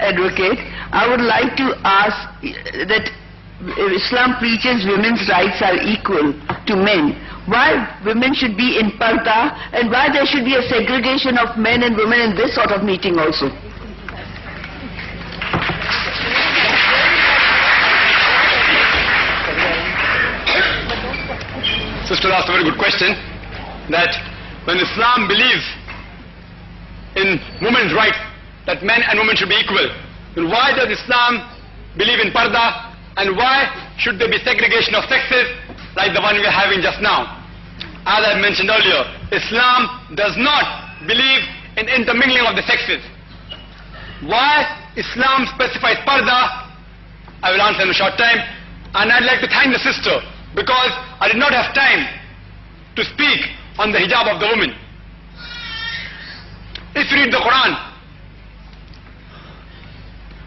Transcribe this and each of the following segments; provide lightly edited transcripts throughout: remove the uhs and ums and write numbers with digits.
advocate, I would like to ask that Islam preaches women's rights are equal to men. Why women should be in parda, and why there should be a segregation of men and women in this sort of meeting also? Sister asked a very good question, that when Islam believes in women's rights, that men and women should be equal, then why does Islam believe in parda, and why should there be segregation of sexes like the one we are having just now? As I mentioned earlier, Islam does not believe in intermingling of the sexes. Why Islam specifies parda, I will answer in a short time, and I'd like to thank the sister, because I did not have time to speak on the hijab of the woman. If you read the Qur'an,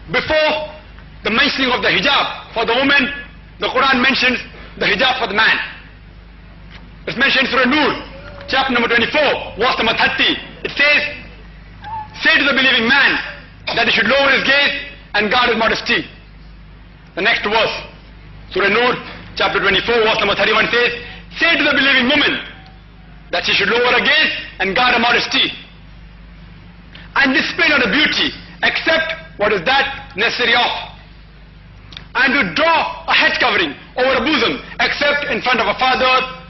before the mentioning of the hijab for the woman, the Qur'an mentions the hijab for the man. It's mentioned in Surah Nur, chapter number 24, verse number 30. It says, say to the believing man that he should lower his gaze and guard his modesty. The next verse, Surah Nur, chapter 24, verse number 31 says, say to the believing woman that she should lower her gaze and guard her modesty, and display not a beauty except what is that necessary of, and to draw a head covering over a bosom except in front of her father,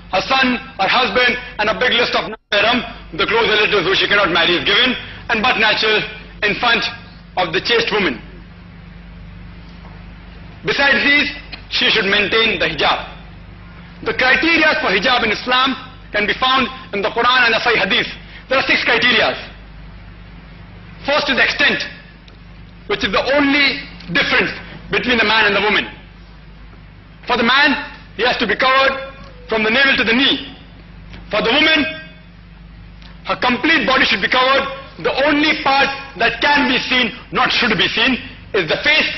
her son, her husband, and a big list of the close relatives who she cannot marry is given, and but natural in front of the chaste woman. Besides these, she should maintain the hijab. The criteria for hijab in Islam can be found in the Qur'an and the Sahih Hadith. There are 6 criteria. First is the extent, which is the only difference between the man and the woman. For the man, he has to be covered from the navel to the knee. For the woman, her complete body should be covered. The only part that can be seen, not should be seen, is the face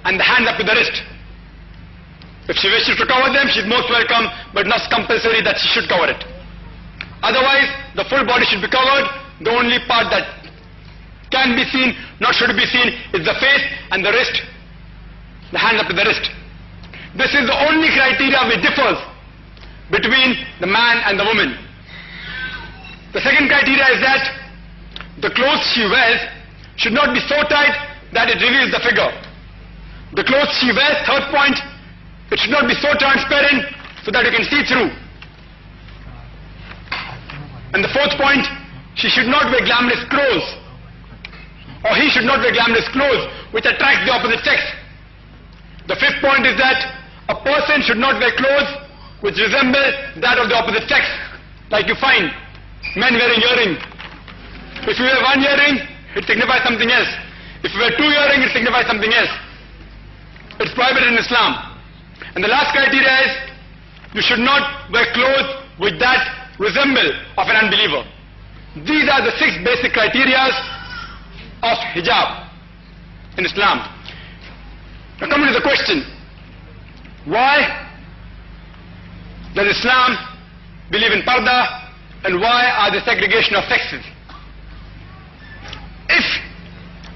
and the hand up to the wrist. If she wishes to cover them, she is most welcome, but not compulsory that she should cover it. Otherwise, the full body should be covered. The only part that can be seen, not should be seen, is the face and the wrist, the hand up to the wrist. This is the only criteria which differs between the man and the woman. The second criteria is that the clothes she wears should not be so tight that it reveals the figure. The clothes she wears, third point, it should not be so transparent so that you can see through. And the fourth point, she should not wear glamorous clothes, or he should not wear glamorous clothes which attract the opposite sex. The fifth point is that a person should not wear clothes which resemble that of the opposite sex. Like you find men wearing earrings. If you wear one earring, it signifies something else. If you wear 2 earrings, it signifies something else. It's prohibited in Islam. And the last criteria is, you should not wear clothes which that resemble of an unbeliever. These are the 6 basic criteria of hijab in Islam. Now coming to the question, why does Islam believe in parda, and why are there segregation of sexes?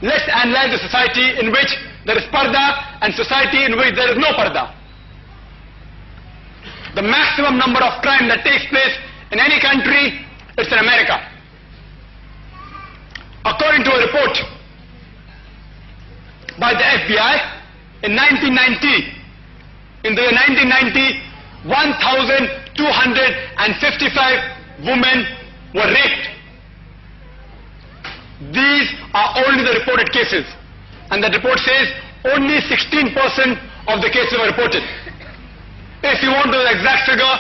Let's analyze the society in which there is parda and society in which there is no parda. The maximum number of crime that takes place in any country is in America. According to a report by the FBI, in 1990, in the year 1990, 1,255 women were raped. These are only the reported cases, and the report says only 16% of the cases were reported. If you want the exact figure,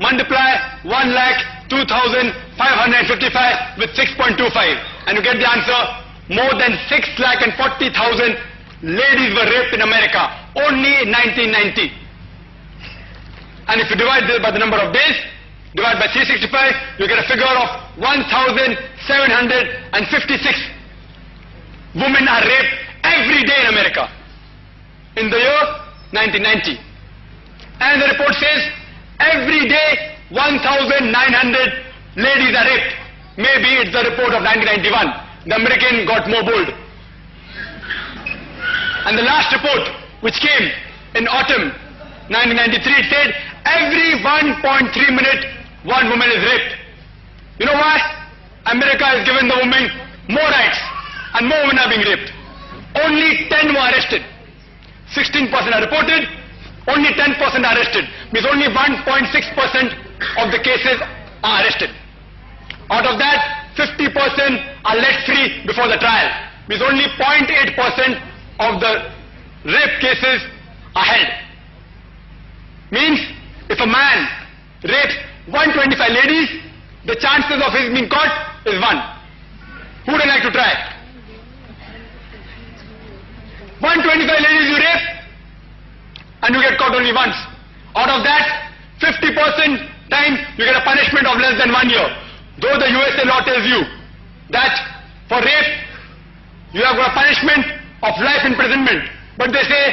multiply 1,02,555 with 6.25 and you get the answer. More than 6,40,000 ladies were raped in America only in 1990. And if you divide this by the number of days, divide by 365, you get a figure of 1,756 women are raped every day in America in the year 1990. And the report says every day 1,900 ladies are raped. Maybe it's the report of 1991. The American got more bold. And the last report, which came in autumn 1993, it said every 1.3 minutes, one woman is raped. You know why? America has given the women more rights and more women are being raped. Only 10 were arrested. 16% are reported, only 10% are arrested. Means only 1.6% of the cases are arrested. Out of that, 50% are let free before the trial. Means only 0.8% of the rape cases are held. Means if a man rapes 125 ladies, the chances of his being caught is 1. Who would like to try? 125 ladies you rape and you get caught only once. Out of that, 50% time you get a punishment of less than 1 year. Though the U.S.A. law tells you that for rape you have got a punishment of life imprisonment, but they say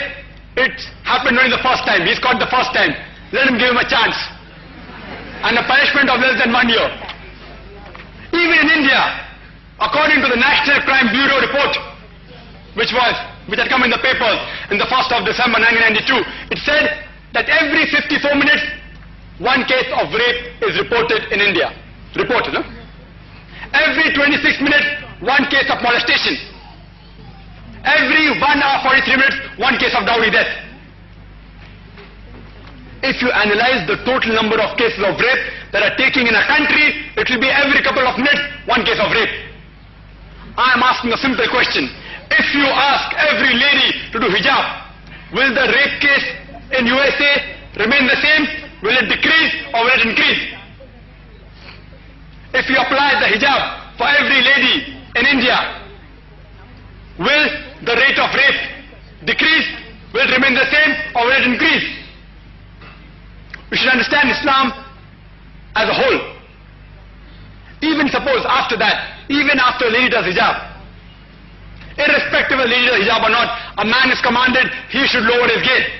it happened only the first time. He's caught the first time. Let him give him a chance. And a punishment of less than 1 year. Even in India, according to the National Crime Bureau report, which had come in the papers in the 1st of December 1992, it said that every 54 minutes, one case of rape is reported in India. Reported, no? Every 26 minutes, one case of molestation. Every 1 hour 43 minutes, one case of dowry death. If you analyze the total number of cases of rape that are taking in a country, it will be every couple of minutes, one case of rape. I am asking a simple question. If you ask every lady to do hijab, will the rape case in U.S.A. remain the same? Will it decrease or will it increase? If you apply the hijab for every lady in India, will the rate of rape decrease? Will it remain the same or will it increase? We should understand Islam as a whole. Even suppose after that, even after a lady does hijab, irrespective of lady does hijab or not, a man is commanded he should lower his gaze.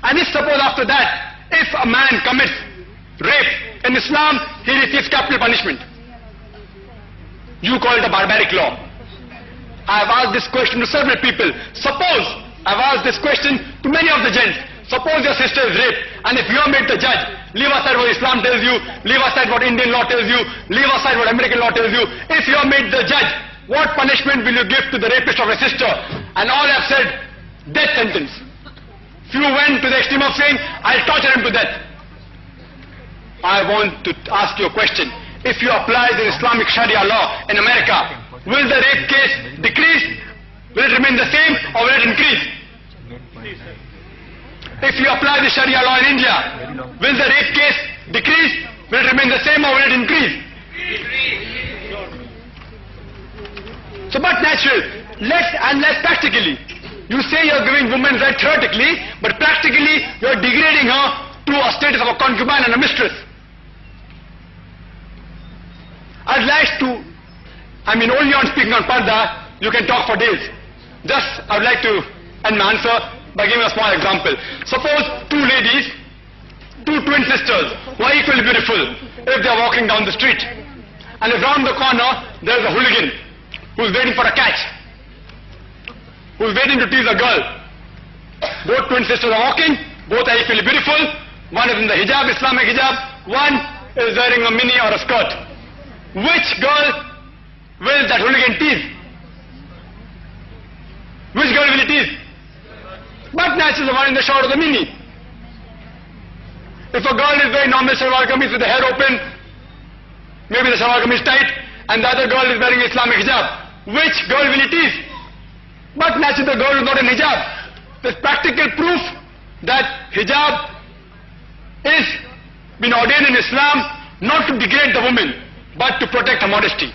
And if suppose after that, if a man commits rape in Islam, he receives capital punishment. You call it a barbaric law. I have asked this question to several people. Suppose, I have asked this question to many of the gents. Suppose your sister is raped, and if you are made the judge, leave aside what Islam tells you, leave aside what Indian law tells you, leave aside what American law tells you. If you are made the judge, what punishment will you give to the rapist of your sister? And all have said, death sentence. Few went to the extreme of saying, I'll torture him to death. I want to ask you a question. If you apply the Islamic Sharia law in America, will the rape case decrease? Will it remain the same or will it increase? If you apply the Sharia law in India, will the rape case decrease? Will it remain the same or will it increase? So but natural, let's practically. You say you're giving women right theoretically, but practically you're degrading her to a status of a concubine and a mistress. I'd like to, only on speaking on Parda, you can talk for days. Just, I would like to end my answer by giving a small example. Suppose two ladies, two twin sisters, who are equally beautiful, if they are walking down the street, and if round the corner there is a hooligan who is waiting for a catch, who is waiting to tease a girl. Both twin sisters are walking, both are equally beautiful, one is in the hijab, Islamic hijab, one is wearing a mini or a skirt. Which girl will that hooligan tease? Which girl will he tease? But naturally the one in the short or the mini. If a girl is wearing normal shalwar kameez with the hair open, maybe the shalwar kameez tight, and the other girl is wearing Islamic hijab, which girl will he tease? But naturally the girl is not in hijab. There's practical proof that hijab is been ordained in Islam not to degrade the woman, but to protect her modesty.